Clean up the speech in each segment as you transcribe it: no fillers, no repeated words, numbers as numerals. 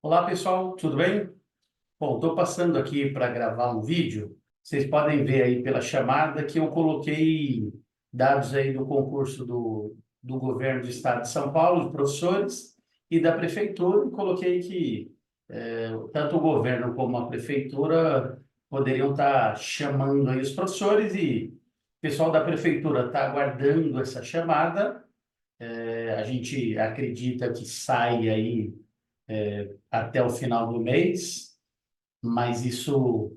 Olá pessoal, tudo bem? Bom, estou passando aqui para gravar um vídeo. Vocês podem ver aí pela chamada que eu coloquei dados aí do concurso do governo do estado de São Paulo, de professores, e da prefeitura, e coloquei que tanto o governo como a prefeitura poderiam estar chamando aí os professores e o pessoal da prefeitura está aguardando essa chamada. A gente acredita que sai aí até o final do mês, mas isso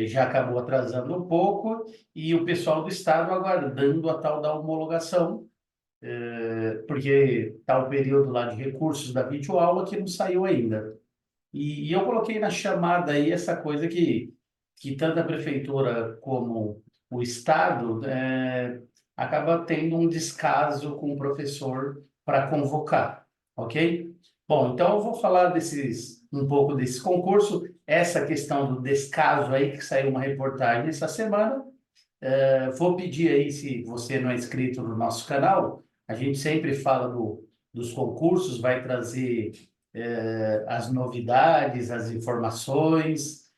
já acabou atrasando um pouco, e o pessoal do Estado aguardando a tal da homologação, porque está o período lá de recursos da videoaula que não saiu ainda. E eu coloquei na chamada aí essa coisa que tanto a prefeitura como o Estado acaba tendo um descaso com o professor para convocar, ok? Bom, então eu vou falar um pouco desse concurso, essa questão do descaso aí, que saiu uma reportagem essa semana. Vou pedir aí, se você não é inscrito no nosso canal, a gente sempre fala dos concursos, vai trazer as novidades, as informações,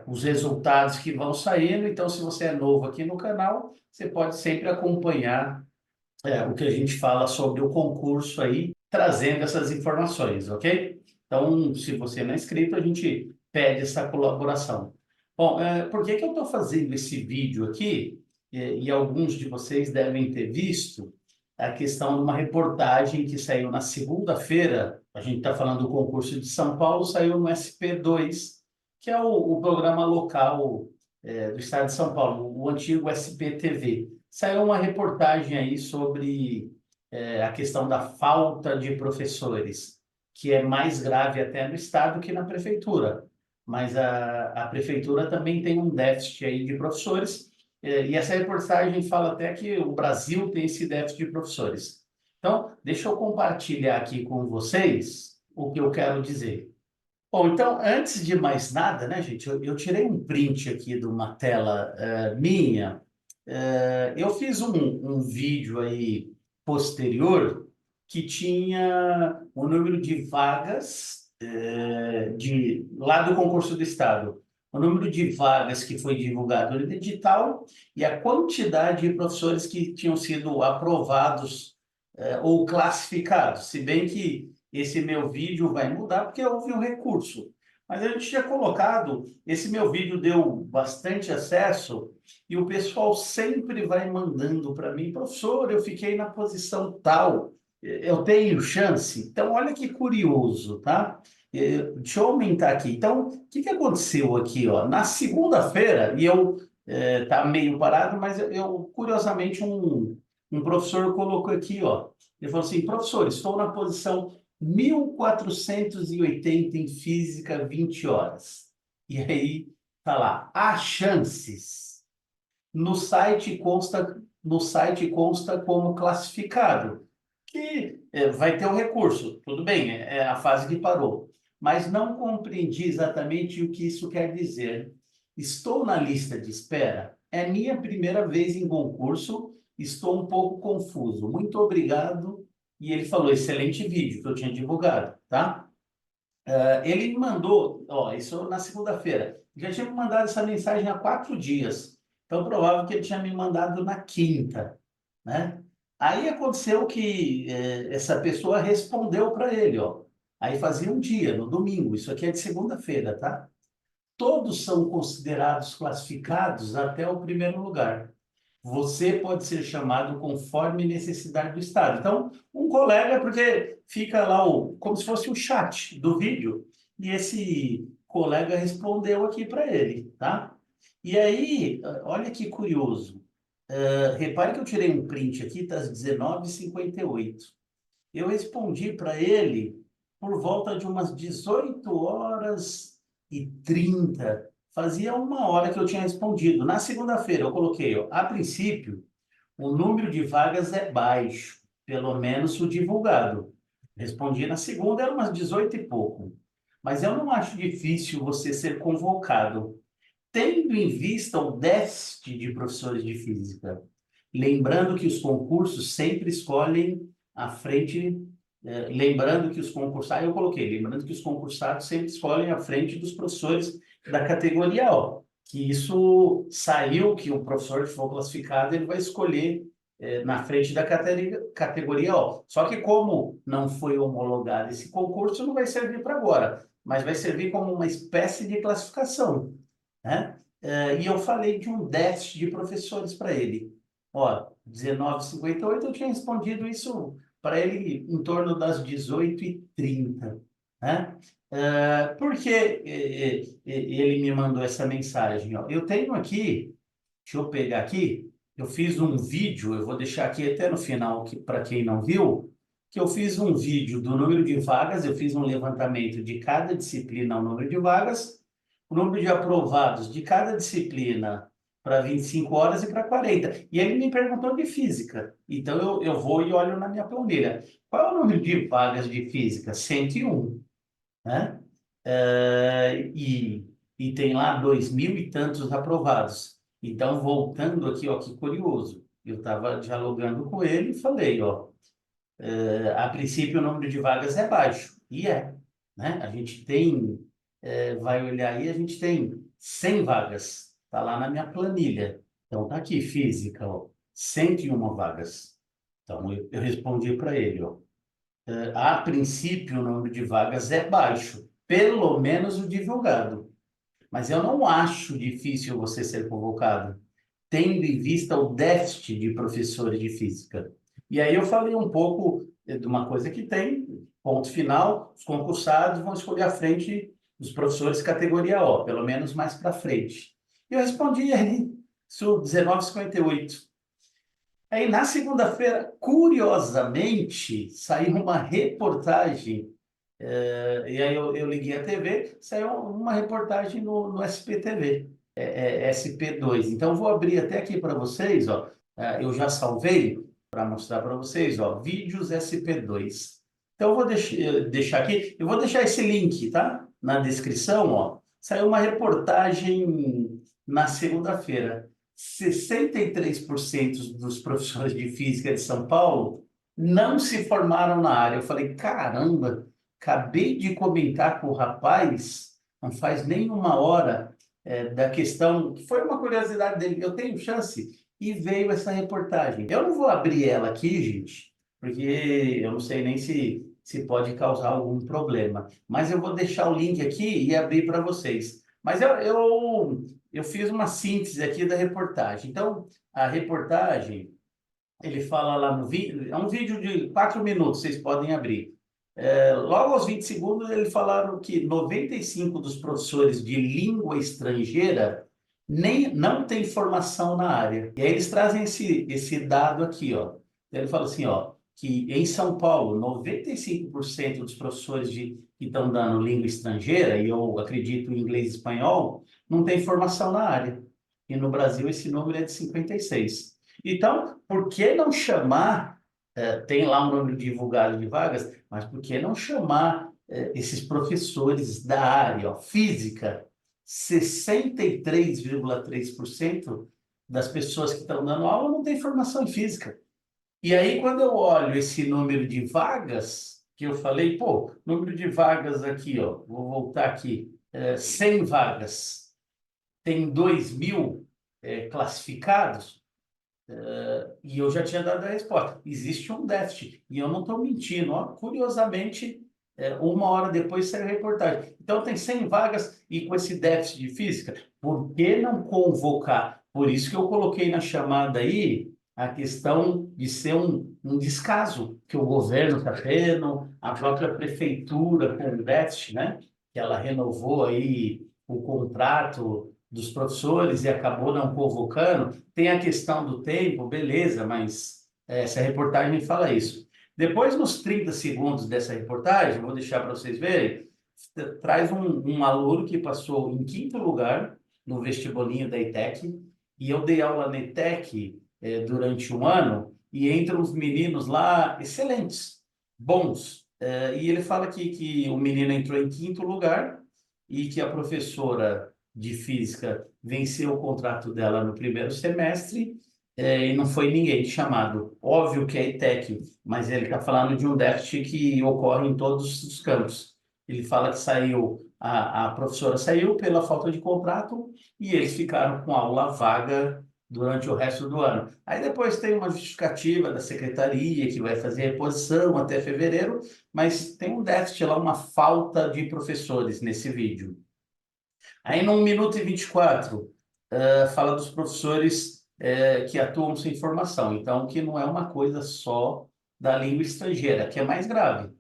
os resultados que vão saindo. Então, se você é novo aqui no canal, você pode sempre acompanhar o que a gente fala sobre o concurso aí, trazendo essas informações, ok? Então, se você não é inscrito, a gente pede essa colaboração. Bom, por que que eu estou fazendo esse vídeo aqui? E alguns de vocês devem ter visto a questão de uma reportagem que saiu na segunda-feira. A gente está falando do concurso de São Paulo, saiu no SP2, que é o programa local do estado de São Paulo, o antigo SPTV. Saiu uma reportagem aí sobre a questão da falta de professores, que é mais grave até no estado que na prefeitura. Mas a prefeitura também tem um déficit aí de professores, e essa reportagem fala até que o Brasil tem esse déficit de professores. Então, deixa eu compartilhar aqui com vocês o que eu quero dizer. Bom, então, antes de mais nada, né, gente, eu tirei um print aqui de uma tela minha. Eu fiz um vídeo aí posterior que tinha o número de vagas lá do concurso do Estado, o número de vagas que foi divulgado no edital e a quantidade de professores que tinham sido aprovados ou classificados, se bem que esse meu vídeo vai mudar porque houve um recurso. Mas a gente tinha colocado, esse meu vídeo deu bastante acesso e o pessoal sempre vai mandando para mim, professor, eu fiquei na posição tal, eu tenho chance? Então, olha que curioso, tá? Deixa eu aumentar aqui. Então, o que que aconteceu aqui, ó? Na segunda-feira, e eu tá meio parado, mas curiosamente um professor colocou aqui, ó. Ele falou assim, professor, estou na posição 1480 em física, 20 horas. E aí tá lá, há chances. No site consta como classificado, que vai ter o recurso. Tudo bem, é a fase que parou. Mas não compreendi exatamente o que isso quer dizer. Estou na lista de espera? É minha primeira vez em concurso, estou um pouco confuso. Muito obrigado. E ele falou, excelente vídeo que eu tinha divulgado, tá? Ele me mandou, ó, isso na segunda-feira. Já tinha me mandado essa mensagem há 4 dias. Então, provável que ele tinha me mandado na quinta, né? Aí aconteceu que essa pessoa respondeu para ele, ó. Aí fazia um dia, no domingo. Isso aqui é de segunda-feira, tá? Todos são considerados classificados até o primeiro lugar. Você pode ser chamado conforme necessidade do Estado. Então, um colega, porque fica lá como se fosse o chat do vídeo, e esse colega respondeu aqui para ele, tá? E aí, olha que curioso. Repare que eu tirei um print aqui, tá às 19h58. Eu respondi para ele por volta de umas 18h30. Fazia uma hora que eu tinha respondido. Na segunda-feira eu coloquei, ó, a princípio, o número de vagas é baixo, pelo menos o divulgado. Respondi na segunda, era umas 18 e pouco. Mas eu não acho difícil você ser convocado, tendo em vista o déficit de professores de física. Lembrando que os concursos sempre escolhem a frente lembrando que os concursados, eu coloquei, lembrando que os concursados sempre escolhem à frente dos professores da categoria O, que isso saiu, que o professor que for classificado, ele vai escolher na frente da categoria O. Só que como não foi homologado esse concurso, não vai servir para agora, mas vai servir como uma espécie de classificação, né? E eu falei de um déficit de professores para ele. Ó, 19,58 eu tinha respondido isso para ele em torno das 18h30, né? Porque ele me mandou essa mensagem, ó. Eu tenho aqui, deixa eu pegar aqui, eu fiz um vídeo, eu vou deixar aqui até no final, que, para quem não viu, que eu fiz um vídeo do número de vagas, eu fiz um levantamento de cada disciplina, o número de vagas, o número de aprovados de cada disciplina para 25 horas e para 40. E ele me perguntou de física. Então eu vou e olho na minha planilha. Qual é o número de vagas de física? 101, né? E tem lá 2.000 e tantos aprovados. Então, voltando aqui, ó, que curioso. Eu estava dialogando com ele e falei, ó, a princípio o número de vagas é baixo. E é, né? A gente tem, vai olhar aí, a gente tem 100 vagas. Está lá na minha planilha. Então, tá aqui, física, ó, 101 vagas. Então, eu respondi para ele, ó, a princípio o número de vagas é baixo, pelo menos o divulgado. Mas eu não acho difícil você ser convocado, tendo em vista o déficit de professores de física. E aí eu falei um pouco de uma coisa que tem, ponto final, os concursados vão escolher à frente dos professores categoria O, pelo menos mais para frente. E eu respondi aí, isso 19,58. Aí, na segunda-feira, curiosamente, saiu uma reportagem, e aí eu liguei a TV, saiu uma reportagem no SPTV, SP2. Então, eu vou abrir até aqui para vocês, ó, eu já salvei para mostrar para vocês, ó, vídeos SP2. Então, eu vou deixar aqui, eu vou deixar esse link, tá? Na descrição, ó. Saiu uma reportagem na segunda-feira. 63% dos professores de física de São Paulo não se formaram na área. Eu falei, caramba, acabei de comentar com o rapaz, não faz nem uma hora, da questão, que foi uma curiosidade dele, eu tenho chance, e veio essa reportagem. Eu não vou abrir ela aqui, gente, porque eu não sei nem se pode causar algum problema, mas eu vou deixar o link aqui e abrir para vocês. Mas eu fiz uma síntese aqui da reportagem. Então, a reportagem, ele fala lá no vídeo, é um vídeo de 4 minutos, vocês podem abrir. Logo aos 20 segundos, eles falaram que 95 dos professores de língua estrangeira não têm formação na área. E aí eles trazem esse dado aqui, ó. Ele fala assim, ó, que em São Paulo, 95% dos professores que estão dando língua estrangeira, e eu acredito em inglês e espanhol, não tem formação na área. E no Brasil esse número é de 56. Então, por que não chamar, tem lá um número divulgado de vagas, mas por que não chamar esses professores da área, ó, física? 63,3% das pessoas que estão dando aula não têm formação em física. E aí, quando eu olho esse número de vagas, que eu falei, pô, número de vagas aqui, ó, vou voltar aqui, 100 vagas, tem 2.000 classificados, e eu já tinha dado a resposta. Existe um déficit, e eu não estou mentindo. Ó, curiosamente, uma hora depois saiu a reportagem. Então, tem 100 vagas e com esse déficit de física, por que não convocar? Por isso que eu coloquei na chamada aí a questão de ser um descaso que o governo está tendo, a própria prefeitura com o déficit, né? Que ela renovou aí o contrato dos professores e acabou não convocando. Tem a questão do tempo, beleza, mas essa reportagem fala isso. Depois, nos 30 segundos dessa reportagem, vou deixar para vocês verem, traz um aluno que passou em quinto lugar no vestibulinho da ETEC, e eu dei aula na ETEC durante um ano, e entram os meninos lá excelentes, bons. E ele fala que o menino entrou em quinto lugar e que a professora de física venceu o contrato dela no primeiro semestre e não foi ninguém chamado. Óbvio que é ETEC, mas ele está falando de um déficit que ocorre em todos os campos. Ele fala que saiu, a professora saiu pela falta de contrato e eles ficaram com aula vaga durante o resto do ano. Aí depois tem uma justificativa da secretaria que vai fazer reposição até fevereiro, mas tem um déficit lá, uma falta de professores nesse vídeo. Aí, no 1 minuto e 24, fala dos professores que atuam sem formação. Então, que não é uma coisa só da língua estrangeira, que é mais grave.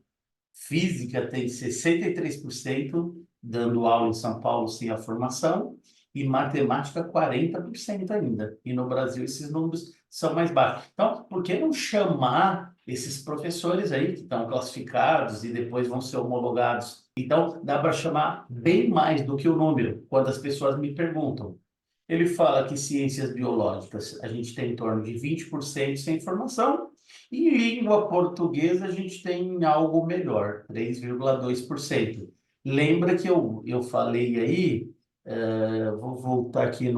Física tem 63% dando aula em São Paulo sem a formação, e matemática 40% ainda. E no Brasil esses números são mais baixos. Então, por que não chamar esses professores aí que estão classificados e depois vão ser homologados? Então, dá para chamar bem mais do que o número, quando as pessoas me perguntam. Ele fala que ciências biológicas a gente tem em torno de 20% sem formação, e em língua portuguesa a gente tem algo melhor, 3,2%. Lembra que eu falei aí, vou voltar aqui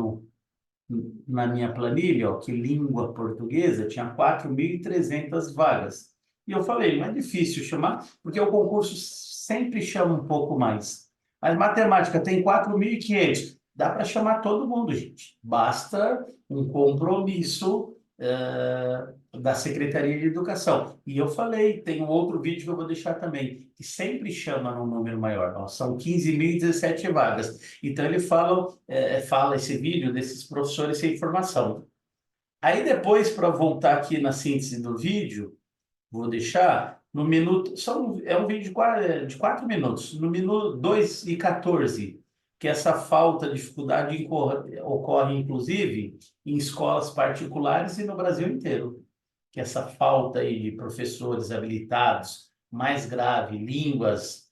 na minha planilha, ó, que língua portuguesa tinha 4.300 vagas. E eu falei, não é difícil chamar, porque o concurso sempre chama um pouco mais. Mas matemática tem 4.500. Dá para chamar todo mundo, gente. Basta um compromisso, da Secretaria de Educação. E eu falei, tem um outro vídeo que eu vou deixar também, que sempre chama num número maior. Ó, são 15.017 vagas. Então ele fala esse vídeo desses professores sem formação. Aí depois, para voltar aqui na síntese do vídeo, vou deixar no minuto, é um vídeo de 4 minutos, no minuto 2 e 14, que essa falta de dificuldade ocorre, inclusive, em escolas particulares e no Brasil inteiro. Que essa falta aí de professores habilitados, mais grave, línguas,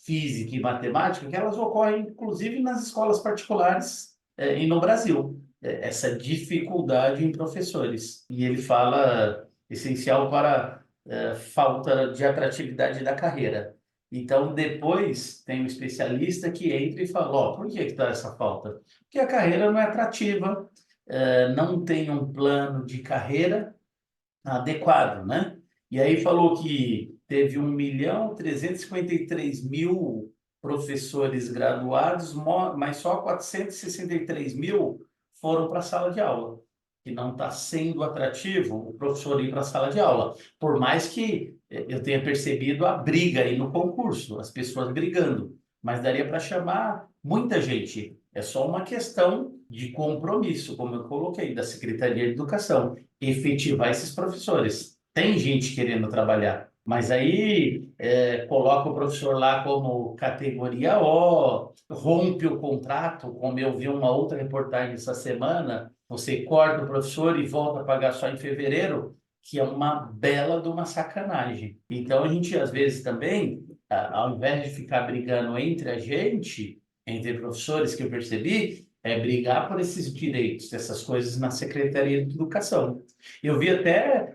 física e matemática, que elas ocorrem, inclusive, nas escolas particulares, e no Brasil. Essa dificuldade em professores. E ele fala essencial para falta de atratividade da carreira. Então, depois tem um especialista que entra e fala, ó, por que está essa falta? Porque a carreira não é atrativa, não tem um plano de carreira adequado, né? E aí falou que teve 1.353.000 professores graduados, mas só 463.000 foram para a sala de aula, que não está sendo atrativo o professor ir para a sala de aula, por mais que eu tenha percebido a briga aí no concurso, as pessoas brigando, mas daria para chamar muita gente. É só uma questão de compromisso, como eu coloquei, da Secretaria de Educação efetivar esses professores. Tem gente querendo trabalhar, mas aí coloca o professor lá como categoria O, rompe o contrato, como eu vi uma outra reportagem essa semana, você corta o professor e volta a pagar só em fevereiro, que é uma bela de uma sacanagem. Então a gente, às vezes, também, ao invés de ficar brigando entre a gente, entre professores, que eu percebi, é brigar por esses direitos, essas coisas na Secretaria de Educação. Eu vi até,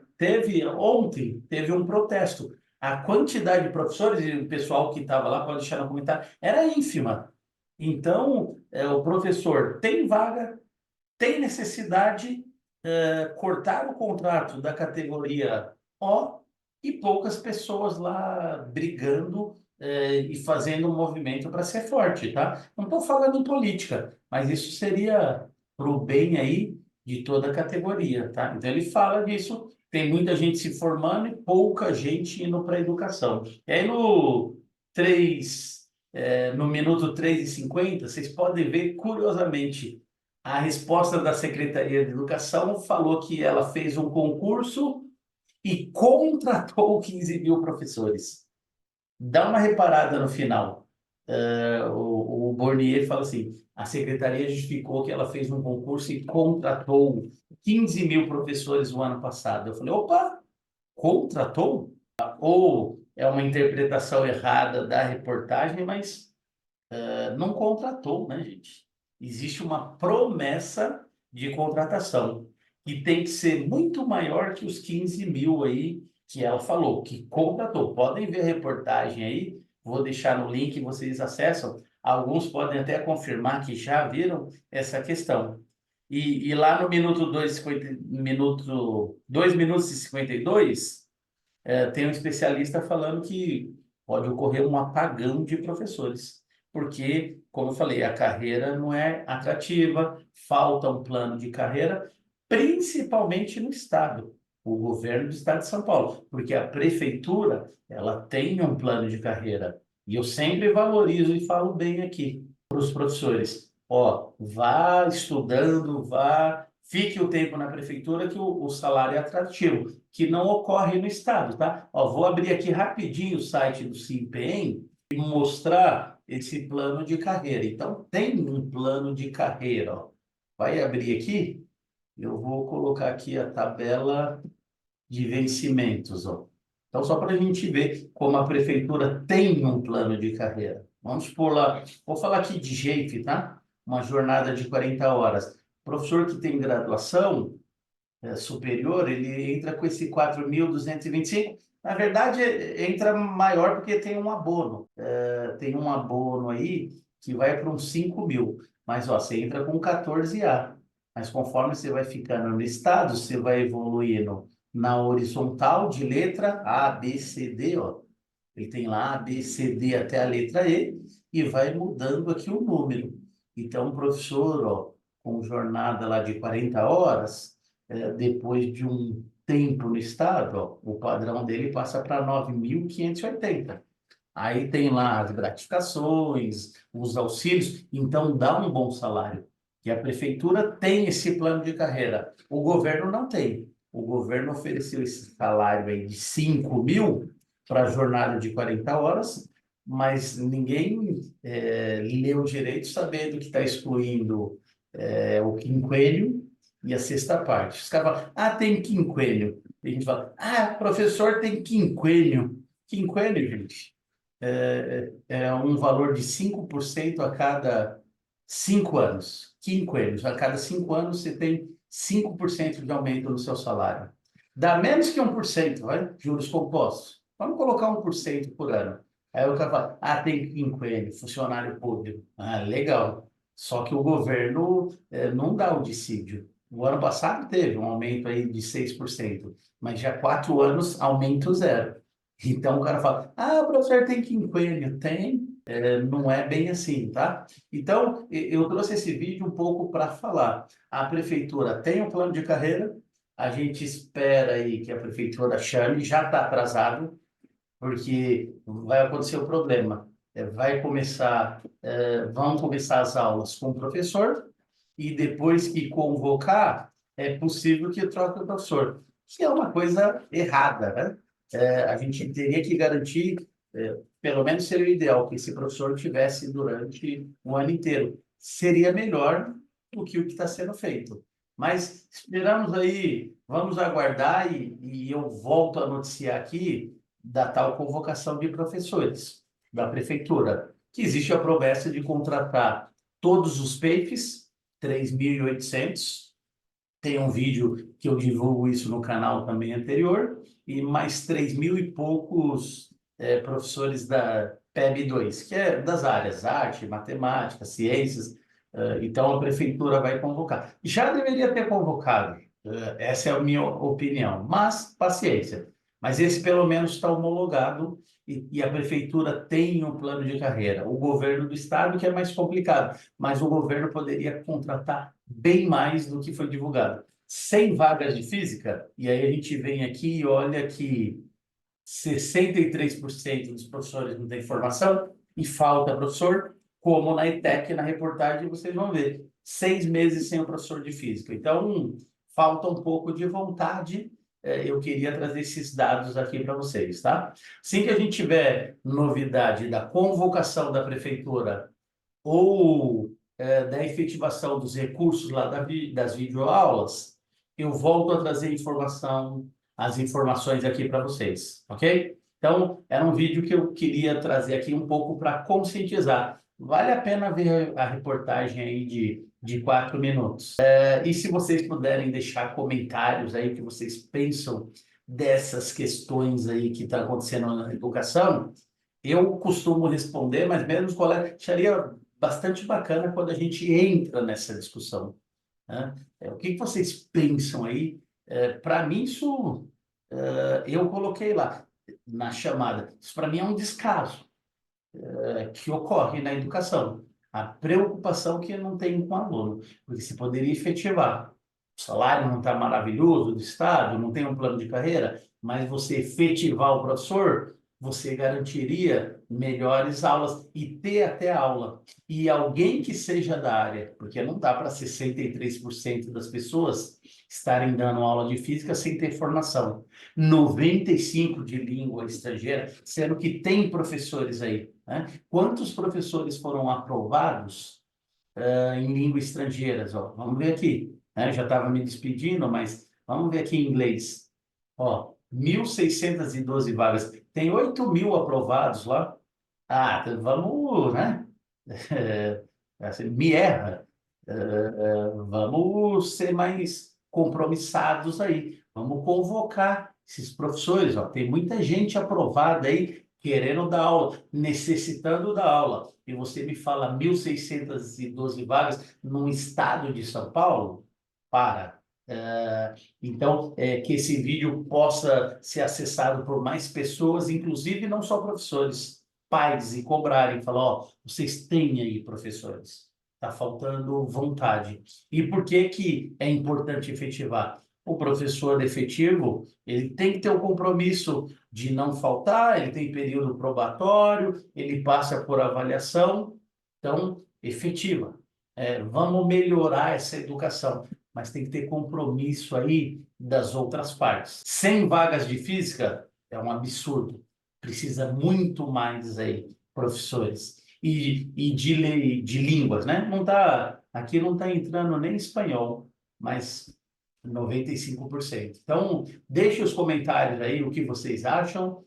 ontem, teve um protesto. A quantidade de professores e o pessoal que estava lá, pode deixar no comentário, era ínfima. Então, o professor tem vaga, tem necessidade, cortar o contrato da categoria O e poucas pessoas lá brigando, e fazendo um movimento para ser forte, tá? Não estou falando em política, mas isso seria para o bem aí de toda a categoria, tá? Então ele fala disso, tem muita gente se formando e pouca gente indo para a educação. E aí no minuto 3 e 50, vocês podem ver, curiosamente, a resposta da Secretaria de Educação falou que ela fez um concurso e contratou 15.000 professores. Dá uma reparada no final. O Bornier fala assim: a secretaria justificou que ela fez um concurso e contratou 15.000 professores no ano passado. Eu falei: opa, contratou? Ou é uma interpretação errada da reportagem, mas não contratou, né, gente? Existe uma promessa de contratação que tem que ser muito maior que os 15.000 aí que ela falou, que contratou. Podem ver a reportagem aí, vou deixar no link, vocês acessam. Alguns podem até confirmar que já viram essa questão. E lá no minuto 2 minutos e 52, tem um especialista falando que pode ocorrer um apagão de professores, porque, como eu falei, a carreira não é atrativa, falta um plano de carreira, principalmente no Estado, o governo do Estado de São Paulo, porque a prefeitura, ela tem um plano de carreira, e eu sempre valorizo e falo bem aqui para os professores, ó, vá estudando, vá, fique o tempo na prefeitura que o salário é atrativo, que não ocorre no Estado, tá? Ó, vou abrir aqui rapidinho o site do SIMPEM e mostrar esse plano de carreira. Então, tem um plano de carreira, ó. Vai abrir aqui, eu vou colocar aqui a tabela de vencimentos, ó. Então, só para a gente ver como a prefeitura tem um plano de carreira. Vamos supor lá, vou falar aqui de JEIF, tá? Uma jornada de 40 horas. Professor que tem graduação, superior, ele entra com esse 4.225. Na verdade, entra maior porque tem um abono. Tem um abono aí que vai para uns 5.000. Mas ó, você entra com 14A. Mas conforme você vai ficando no estado, você vai evoluindo na horizontal de letra A, B, C, D, ó. Ele tem lá A, B, C, D até a letra E e vai mudando aqui o número. Então, o professor, ó, com jornada lá de 40 horas, depois de um tempo no estado, ó, o padrão dele passa para 9.580. Aí tem lá as gratificações, os auxílios, então dá um bom salário. E a prefeitura tem esse plano de carreira. O governo não tem. O governo ofereceu esse salário aí de 5.000 para a jornada de 40 horas, mas ninguém leu direito sabendo que está excluindo o quinquênio e a sexta parte. Os caras falam, ah, tem quinquênio. E a gente fala, ah, professor tem quinquênio. Quinquênio, gente, é um valor de 5% a cada 5 anos. Quinquênios. A cada 5 anos você tem 5% de aumento no seu salário. Dá menos que 1%, vai? Juros compostos. Vamos colocar 1% por ano. Aí o cara fala, ah, tem quinquênio, funcionário público. Ah, legal. Só que o governo não dá o dissídio. O ano passado teve um aumento aí de 6%, mas já 4 anos, aumento zero. Então o cara fala, ah, o professor tem quinquênio. Tem, não é bem assim, tá? Então, eu trouxe esse vídeo um pouco para falar. A prefeitura tem um plano de carreira, a gente espera aí que a prefeitura chame, já está atrasado, porque vai acontecer o problema. Vão começar as aulas com o professor, e depois que convocar, é possível que troque o professor, que é uma coisa errada, né? A gente teria que garantir, pelo menos seria o ideal, que esse professor tivesse durante o ano inteiro. Seria melhor do que o que está sendo feito. Mas esperamos aí, vamos aguardar e eu volto a noticiar aqui da tal convocação de professores da prefeitura, que existe a promessa de contratar todos os PEIFs, 3.800. Tem um vídeo que eu divulgo isso no canal também anterior, e mais 3.000 e poucos professores da PEB 2, que é das áreas arte, matemática, ciências. Então, a prefeitura vai convocar. Já deveria ter convocado, essa é a minha opinião, mas paciência. Mas esse, pelo menos, está homologado e a prefeitura tem um plano de carreira. O governo do estado, que é mais complicado, mas o governo poderia contratar bem mais do que foi divulgado. 100 vagas de física, e aí a gente vem aqui e olha que 63% dos professores não têm formação e falta professor, como na ETEC, na reportagem, vocês vão ver. 6 meses sem o professor de física. Então, falta um pouco de vontade. Eu queria trazer esses dados aqui para vocês, tá? Assim que a gente tiver novidade da convocação da prefeitura ou da efetivação dos recursos lá das videoaulas, eu volto a trazer as informações aqui para vocês, ok? Então, era um vídeo que eu queria trazer aqui um pouco para conscientizar. Vale a pena ver a reportagem aí de 4 minutos. E se vocês puderem deixar comentários aí que vocês pensam dessas questões aí que estão acontecendo na educação, eu costumo responder, mas mesmo os colegas, acharia bastante bacana quando a gente entra nessa discussão. né? O que que vocês pensam aí? Para mim, isso eu coloquei lá na chamada. Isso para mim é um descaso que ocorre na educação. A preocupação que não tem com o aluno, porque se poderia efetivar. O salário não está maravilhoso do Estado, não tem um plano de carreira, mas você efetivar o professor, você garantiria melhores aulas e ter até aula. E alguém que seja da área, porque não dá para 63% das pessoas estarem dando aula de física sem ter formação. 95% de língua estrangeira, sendo que tem professores aí, né? Quantos professores foram aprovados em línguas estrangeiras? Ó, vamos ver aqui, né? Já estava me despedindo, mas vamos ver aqui em inglês. Ó, 1.612 vagas. Tem 8.000 aprovados lá. Ah, então vamos, né? Assim, me erra. Vamos ser mais compromissados aí. Vamos convocar esses professores. Ó. Tem muita gente aprovada aí querendo dar aula, necessitando da aula. E você me fala 1.612 vagas num estado de São Paulo? Para. Então, que esse vídeo possa ser acessado por mais pessoas, inclusive não só professores, pais, e cobrarem, falar, ó, vocês têm aí professores. Está faltando vontade. E por que que é importante efetivar? O professor efetivo, ele tem que ter o compromisso de não faltar, ele tem período probatório, ele passa por avaliação, então, efetiva. Vamos melhorar essa educação, mas tem que ter compromisso aí das outras partes. 100 vagas de física é um absurdo. Precisa muito mais aí, professores e de línguas, né? Não tá, aqui não está entrando nem espanhol, mas 95%. Então, deixe os comentários aí o que vocês acham.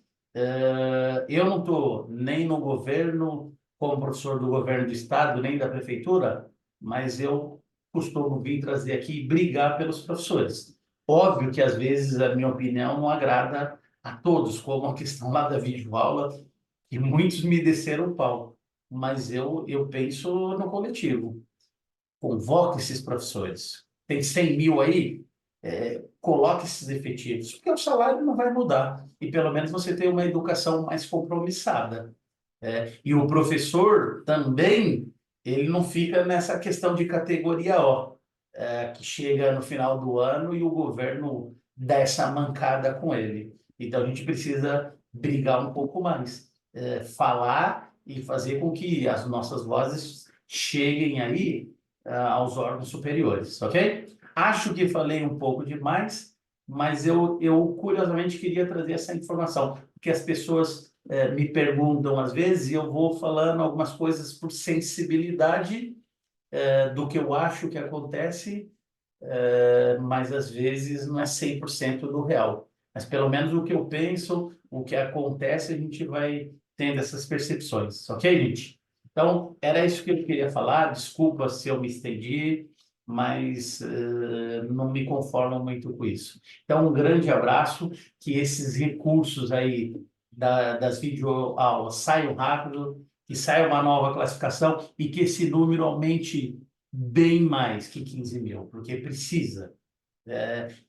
Eu não estou nem no governo, como professor do governo do estado, nem da prefeitura, mas eu costumo vir trazer aqui e brigar pelos professores. Óbvio que às vezes a minha opinião não agrada a todos, como a questão lá da videoaula, que muitos me desceram o pau, mas eu penso no coletivo. Convoque esses professores. Tem 100.000 aí, coloque esses efetivos, porque o salário não vai mudar. E pelo menos você tem uma educação mais compromissada. E o professor também, ele não fica nessa questão de categoria O, que chega no final do ano e o governo dá essa mancada com ele. Então a gente precisa brigar um pouco mais, falar e fazer com que as nossas vozes cheguem aí aos órgãos superiores, ok? Acho que falei um pouco demais, mas eu curiosamente queria trazer essa informação, porque as pessoas me perguntam às vezes e eu vou falando algumas coisas por sensibilidade do que eu acho que acontece, mas às vezes não é 100% do real. Mas pelo menos o que eu penso, o que acontece, a gente vai tendo essas percepções, ok, gente? Então, era isso que eu queria falar. Desculpa se eu me estendi, mas não me conformo muito com isso. Então, um grande abraço, que esses recursos aí das videoaulas saiam rápido, que saia uma nova classificação e que esse número aumente bem mais que 15.000, porque precisa.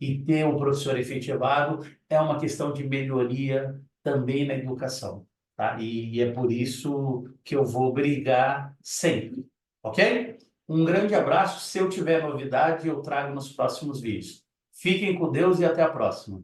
E ter um professor efetivado é uma questão de melhoria também na educação, tá? E é por isso que eu vou brigar sempre, ok? Um grande abraço. Se eu tiver novidade, eu trago nos próximos vídeos. Fiquem com Deus e até a próxima.